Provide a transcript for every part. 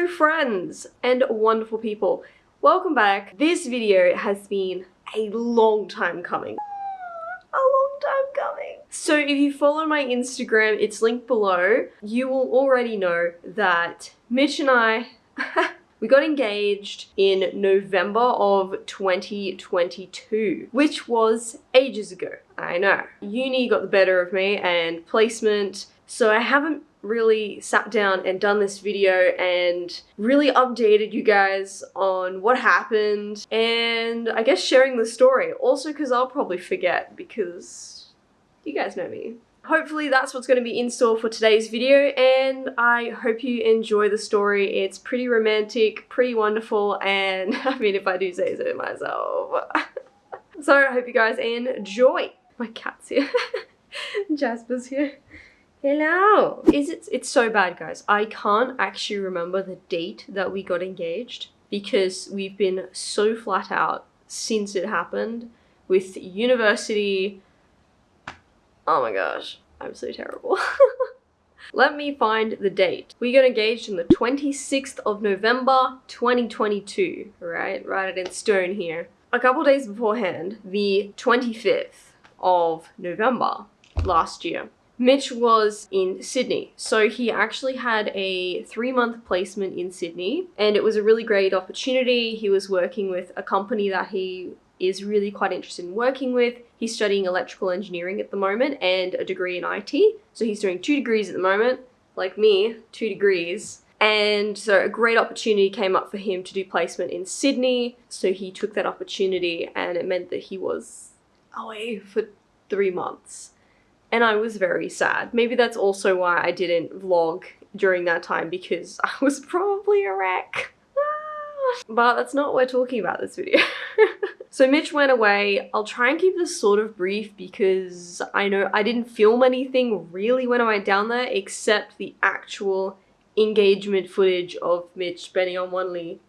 Hello friends and wonderful people. Welcome back. This video has been a long time coming. A long time coming. So if you follow my Instagram, it's linked below, you will already know that Mitch and I, we got engaged in November of 2022, which was ages ago. I know. Uni got the better of me and placement, so I haven't really sat down and done this video and really updated you guys on what happened and I guess sharing the story. Also because I'll probably forget because you guys know me. Hopefully that's what's going to be in store for today's video and I hope you enjoy the story. It's pretty romantic, pretty wonderful, and I mean if I do say so myself. So I hope you guys enjoy. My cat's here. Jasper's here. Hello! It's so bad, guys. I can't actually remember the date that we got engaged because we've been so flat out since it happened with university. Oh my gosh, I'm so terrible. Let me find the date. We got engaged on the 26th of November, 2022, right? Write it in stone here. A couple days beforehand, the 25th of November last year, Mitch was in Sydney, so he actually had a 3-month placement in Sydney and it was a really great opportunity. He was working with a company that he is really quite interested in working with. He's studying electrical engineering at the moment and a degree in IT, so he's doing 2 degrees at the moment, like me, 2 degrees. And so a great opportunity came up for him to do placement in Sydney, so he took that opportunity and it meant that he was away for 3 months. And I was very sad. Maybe that's also why I didn't vlog during that time, because I was probably a wreck. But that's not what we're talking about this video. So Mitch went away. I'll try and keep this sort of brief because I know I didn't film anything really when I went down there except the actual engagement footage of Mitch spending on one knee.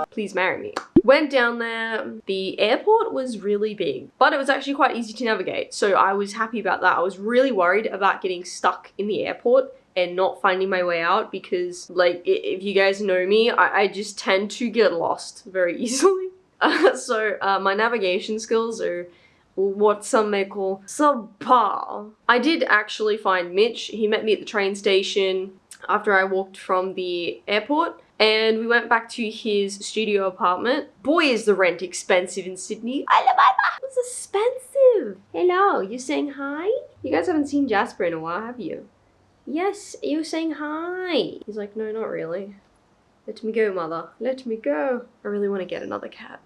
Please marry me. Went down there. The airport was really big, but it was actually quite easy to navigate, so I was happy about that. I was really worried about getting stuck in the airport and not finding my way out because, like, if you guys know me, I just tend to get lost very easily. So my navigation skills are what some may call subpar. I did actually find Mitch. He met me at the train station after I walked from the airport. And we went back to his studio apartment. Boy, is the rent expensive in Sydney. It's expensive. Hello, you saying hi? You guys haven't seen Jasper in a while, have you? Yes, you saying hi. He's like, no, not really. Let me go, mother. Let me go. I really want to get another cat.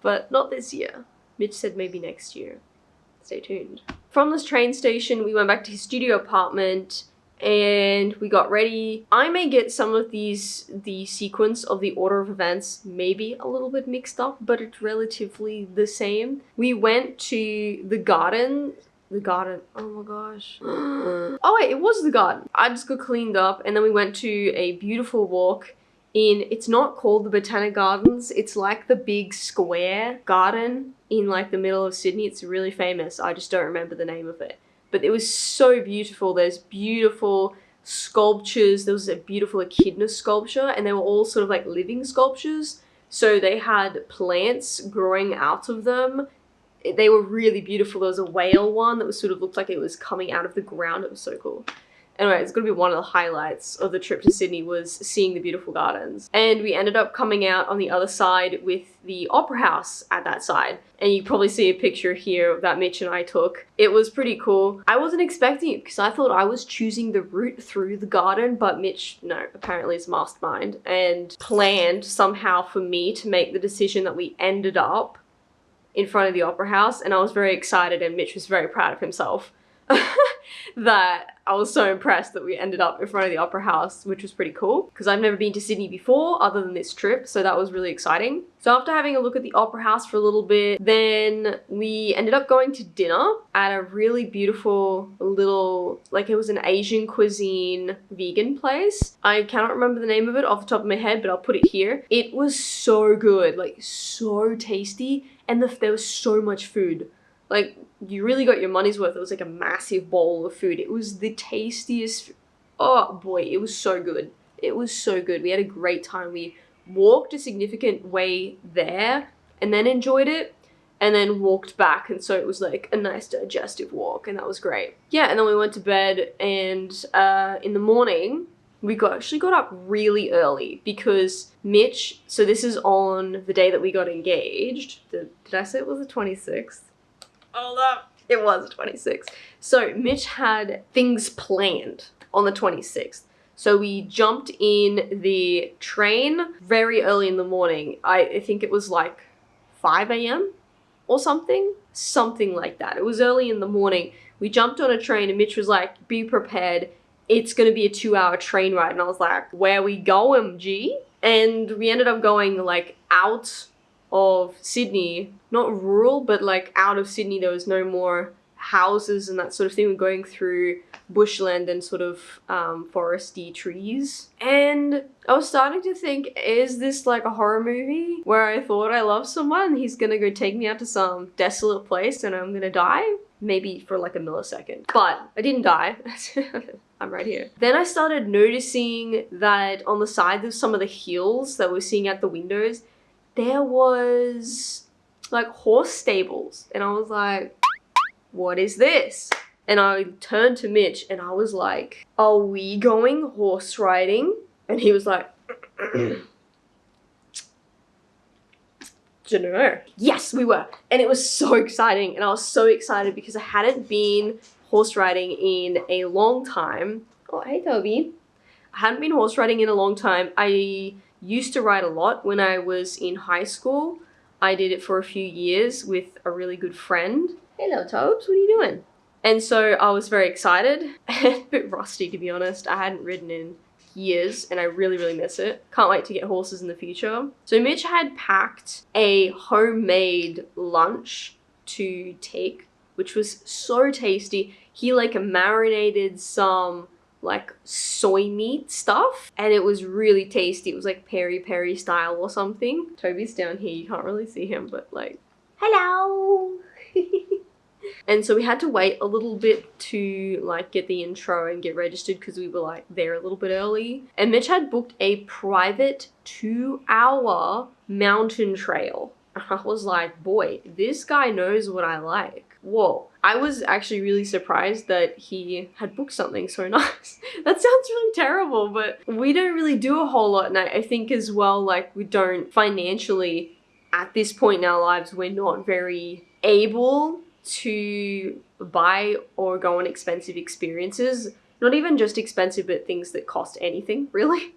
But not this year. Mitch said maybe next year. Stay tuned. From this train station, we went back to his studio apartment and we got ready. I may get some of the sequence of the order of events maybe a little bit mixed up, but it's relatively the same. We went to the garden, oh my gosh. Oh wait, it was the garden. I just got cleaned up and then we went to a beautiful walk in, it's not called the Botanic Gardens, it's like the big square garden in like the middle of Sydney. It's really famous, I just don't remember the name of it. But it was so beautiful. There's beautiful sculptures. There was a beautiful echidna sculpture and they were all sort of like living sculptures. So they had plants growing out of them. They were really beautiful. There was a whale one that was sort of looked like it was coming out of the ground. It was so cool. Anyway, it's gonna be one of the highlights of the trip to Sydney was seeing the beautiful gardens. And we ended up coming out on the other side with the opera house at that side. And you probably see a picture here that Mitch and I took. It was pretty cool. I wasn't expecting it because I thought I was choosing the route through the garden, but Mitch, no, apparently is mastermind and planned somehow for me to make the decision that we ended up in front of the opera house. And I was very excited and Mitch was very proud of himself. That I was so impressed that we ended up in front of the opera house, which was pretty cool because I've never been to Sydney before other than this trip, so that was really exciting. So after having a look at the opera house for a little bit, then we ended up going to dinner at a really beautiful little, like it was an Asian cuisine vegan place. I cannot remember the name of it off the top of my head, but I'll put it here. It was so good, like so tasty, and there was so much food. Like, you really got your money's worth. It was like a massive bowl of food. It was the tastiest. Oh boy, it was so good. It was so good. We had a great time. We walked a significant way there and then enjoyed it, and then walked back, and so it was like a nice digestive walk, and that was great. Yeah, and then we went to bed, and in the morning we actually got up really early because Mitch, so this is on the day that we got engaged. Did I say it was the 26th? Hold up. It was the 26th. So Mitch had things planned on the 26th. So we jumped in the train very early in the morning. I think it was like 5 a.m. or something like that. It was early in the morning. We jumped on a train and Mitch was like, be prepared. It's going to be a 2-hour train ride. And I was like, where we going, G? And we ended up going like out of Sydney, not rural, but like out of Sydney. There was no more houses and that sort of thing. We're going through bushland and sort of foresty trees. And I was starting to think, is this like a horror movie where I thought I loved someone, he's gonna go take me out to some desolate place and I'm gonna die? Maybe for like a millisecond. But I didn't die. I'm right here. Then I started noticing that on the sides of some of the hills that we're seeing out the windows, there was like horse stables. And I was like, what is this? And I turned to Mitch and I was like, are we going horse riding? And he was like, dunno. Yes, we were. And it was so exciting. And I was so excited because I hadn't been horse riding in a long time. Oh, hey, Toby. I hadn't been horse riding in a long time. I used to ride a lot when I was in high school. I did it for a few years with a really good friend. Hello, Tobes. What are you doing? And so I was very excited and a bit rusty, to be honest. I hadn't ridden in years and I really, really miss it. Can't wait to get horses in the future. So Mitch had packed a homemade lunch to take, which was so tasty. He like marinated some like soy meat stuff and it was really tasty. It was like peri-peri style or something. Toby's down here. You can't really see him, but like, hello. And so we had to wait a little bit to like get the intro and get registered because we were like there a little bit early. And Mitch had booked a private 2-hour mountain trail. I was like, boy, this guy knows what I like. Whoa. I was actually really surprised that he had booked something so nice. That sounds really terrible, but we don't really do a whole lot. And I think as well, like we don't financially, at this point in our lives, we're not very able to buy or go on expensive experiences. Not even just expensive, but things that cost anything, really.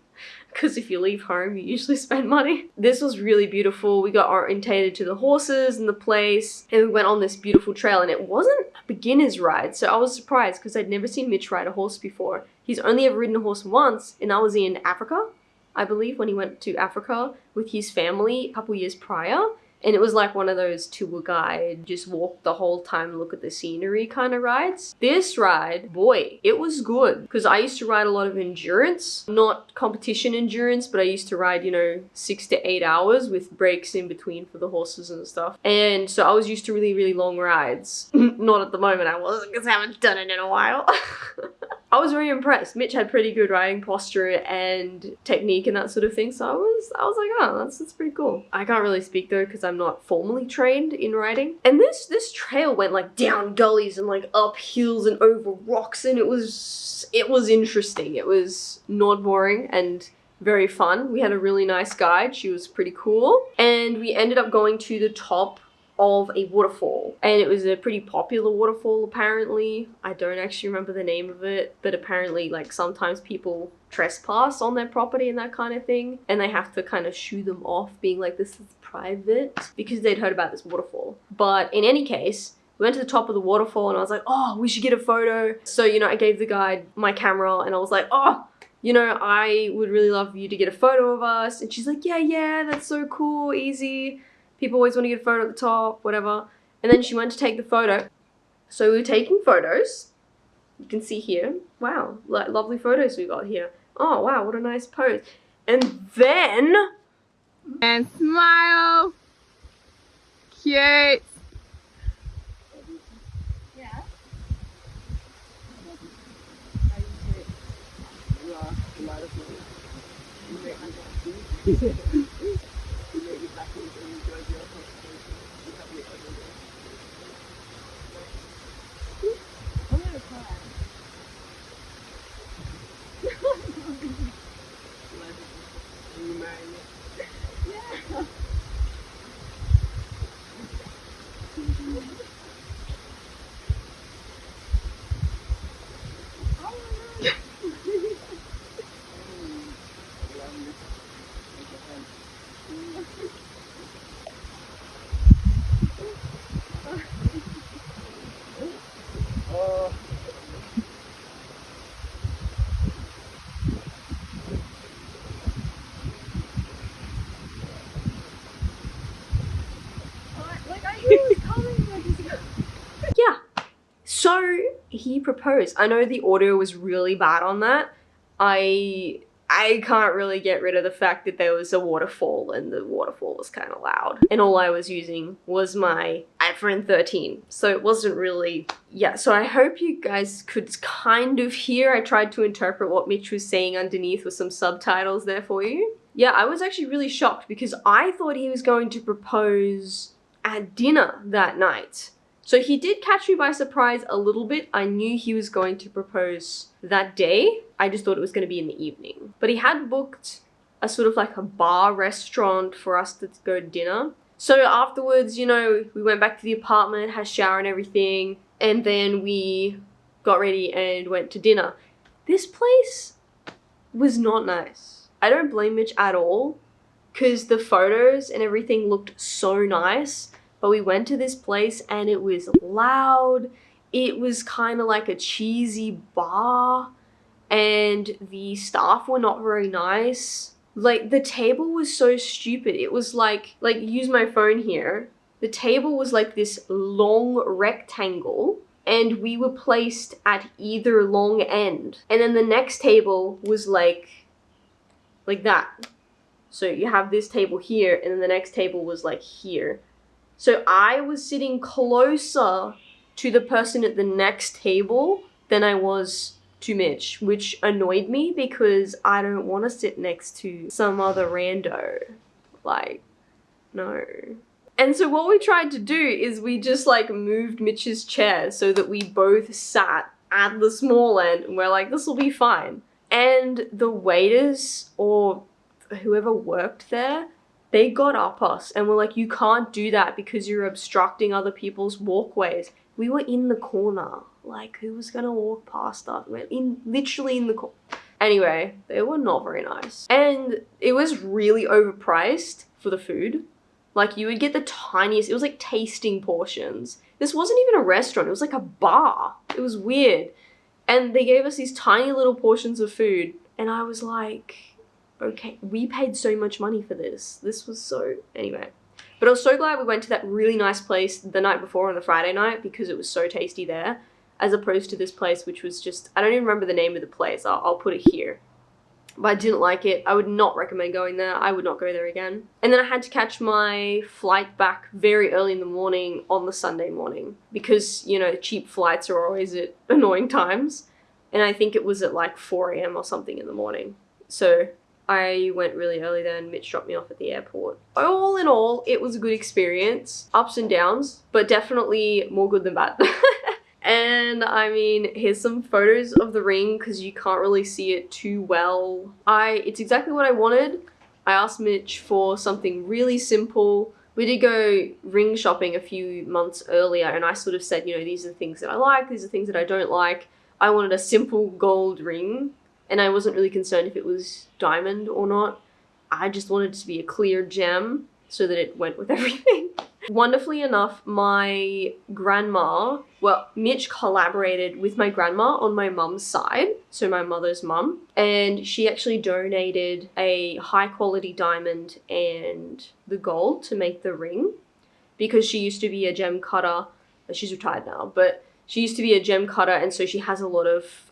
Because if you leave home, you usually spend money. This was really beautiful. We got orientated to the horses and the place, and we went on this beautiful trail, and it wasn't a beginner's ride, so I was surprised because I'd never seen Mitch ride a horse before. He's only ever ridden a horse once, and that was in Africa, I believe, when he went to Africa with his family a couple years prior. And it was like one of those tour guide, just walk the whole time, look at the scenery kind of rides. This ride, boy, it was good. Because I used to ride a lot of endurance, not competition endurance, but I used to ride, you know, 6 to 8 hours with breaks in between for the horses and stuff. And so I was used to really, really long rides. Not at the moment I wasn't, because I haven't done it in a while. I was very impressed. Mitch had pretty good riding posture and technique and that sort of thing. So I was like, oh, that's pretty cool. I can't really speak though because I'm not formally trained in riding. And this trail went like down gullies and like up hills and over rocks, and it was interesting. It was not boring and very fun. We had a really nice guide. She was pretty cool. And we ended up going to the top of a waterfall, and it was a pretty popular waterfall apparently. I don't actually remember the name of it, but apparently like sometimes people trespass on their property and that kind of thing, and they have to kind of shoo them off, being like, this is private, because they'd heard about this waterfall. But in any case, we went to the top of the waterfall and I was like, oh, we should get a photo. So, you know, I gave the guide my camera and I was like, oh, you know, I would really love you to get a photo of us. And she's like, yeah, that's so cool, easy. People always want to get a photo at the top, whatever. And then she went to take the photo. So we were taking photos. You can see here. Wow, like lovely photos we got here. Oh, wow, what a nice pose. And then... And smile. Cute. Yeah. You make it back and enjoy your conversation. You have your other day. I'm gonna cry. Are you married yet? Yeah. Oh. Like I knew it was coming. Yeah. So he proposed. I know the audio was really bad on that. I can't really get rid of the fact that there was a waterfall and the waterfall was kind of loud. And all I was using was my iPhone 13. So it wasn't really, yeah. So I hope you guys could kind of hear. I tried to interpret what Mitch was saying underneath with some subtitles there for you. Yeah, I was actually really shocked because I thought he was going to propose at dinner that night. So he did catch me by surprise a little bit. I knew he was going to propose that day. I just thought it was going to be in the evening. But he had booked a sort of like a bar restaurant for us to go to dinner. So afterwards, you know, we went back to the apartment, had a shower and everything, and then we got ready and went to dinner. This place was not nice. I don't blame Mitch at all because the photos and everything looked so nice. But we went to this place and it was loud. It was kind of like a cheesy bar and the staff were not very nice. Like the table was so stupid. It was like use my phone here. The table was like this long rectangle and we were placed at either long end. And then the next table was like that. So you have this table here and then the next table was like here. So I was sitting closer to the person at the next table than I was to Mitch, which annoyed me because I don't want to sit next to some other rando. Like, no. And so what we tried to do is we just like moved Mitch's chair so that we both sat at the small end and we're like, this will be fine. And the waiters or whoever worked there, they got up us and were like, you can't do that because you're obstructing other people's walkways. We were in the corner. Like, who was gonna walk past us? We're literally in the corner. Anyway, they were not very nice. And it was really overpriced for the food. Like, you would get the tiniest, it was like tasting portions. This wasn't even a restaurant, it was like a bar. It was weird. And they gave us these tiny little portions of food. And I was like, okay, we paid so much money for this. This was so, anyway. But I was so glad we went to that really nice place the night before on the Friday night because it was so tasty there, as opposed to this place which was just, I don't even remember the name of the place. I'll put it here. But I didn't like it. I would not recommend going there. I would not go there again. And then I had to catch my flight back very early in the morning on the Sunday morning because, you know, cheap flights are always at annoying times. And I think it was at like 4 a.m. or something in the morning. So I went really early then. Mitch dropped me off at the airport. All in all, it was a good experience. Ups and downs, but definitely more good than bad. And I mean, here's some photos of the ring because you can't really see it too well. It's exactly what I wanted. I asked Mitch for something really simple. We did go ring shopping a few months earlier and I sort of said, you know, these are the things that I like, these are the things that I don't like. I wanted a simple gold ring and I wasn't really concerned if it was diamond or not. I just wanted it to be a clear gem so that it went with everything. Wonderfully enough, my grandma, well, Mitch collaborated with my grandma on my mum's side, so my mother's mum, and she actually donated a high quality diamond and the gold to make the ring because she used to be a gem cutter. She's retired now, but she used to be a gem cutter and so she has a lot of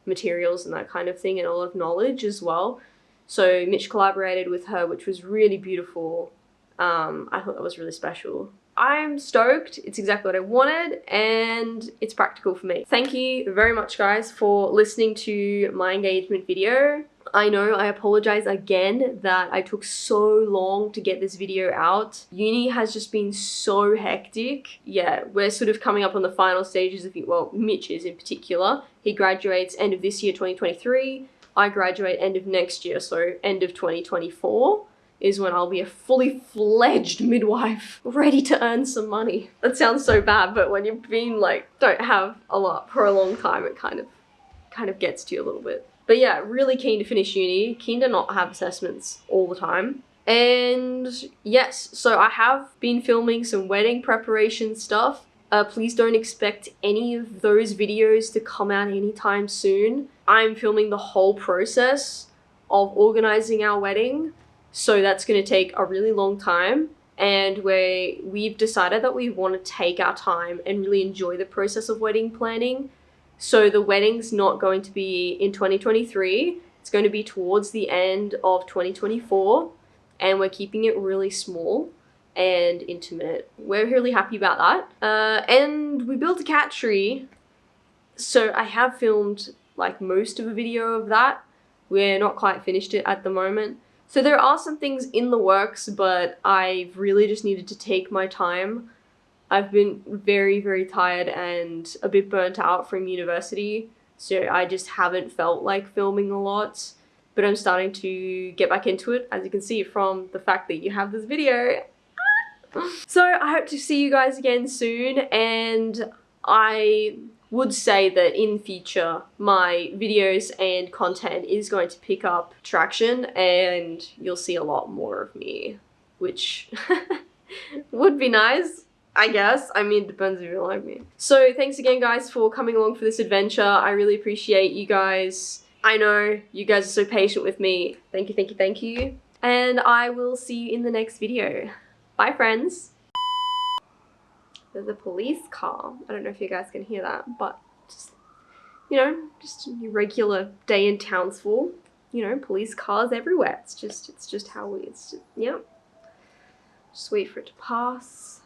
materials and that kind of thing and a lot of knowledge as well. So Mitch collaborated with her, which was really beautiful. I thought that was really special. I'm stoked. It's exactly what I wanted and it's practical for me. Thank you very much guys for listening to my engagement video. I know, I apologize again that I took so long to get this video out. Uni has just been so hectic. Yeah, we're sort of coming up on the final stages of it. Well, Mitch is in particular. He graduates end of this year, 2023. I graduate end of next year, so end of 2024 is when I'll be a fully fledged midwife, ready to earn some money. That sounds so bad, but when you've been like, don't have a lot for a long time, it kind of gets to you a little bit. But yeah, really keen to finish uni, keen to not have assessments all the time. And yes, so I have been filming some wedding preparation stuff. Please don't expect any of those videos to come out anytime soon. I'm filming the whole process of organizing our wedding. So that's going to take a really long time, and we've decided that we want to take our time and really enjoy the process of wedding planning. So the wedding's not going to be in 2023, it's going to be towards the end of 2024, and we're keeping it really small and intimate. We're really happy about that. And we built a cat tree, so I have filmed like most of a video of that. We're not quite finished it at the moment. So there are some things in the works, but I've really just needed to take my time. I've been very, very tired and a bit burnt out from university, so I just haven't felt like filming a lot, but I'm starting to get back into it, as you can see from the fact that you have this video. So I hope to see you guys again soon, and I would say that in future my videos and content is going to pick up traction and you'll see a lot more of me, which would be nice, I guess. I mean, it depends if you like me. So thanks again, guys, for coming along for this adventure. I really appreciate you guys. I know you guys are so patient with me. Thank you, thank you, thank you. And I will see you in the next video. Bye, friends. There's a police car. I don't know if you guys can hear that, but just, you know, just a regular day in Townsville. You know, police cars everywhere. It's just how we, yeah. Just wait for it to pass.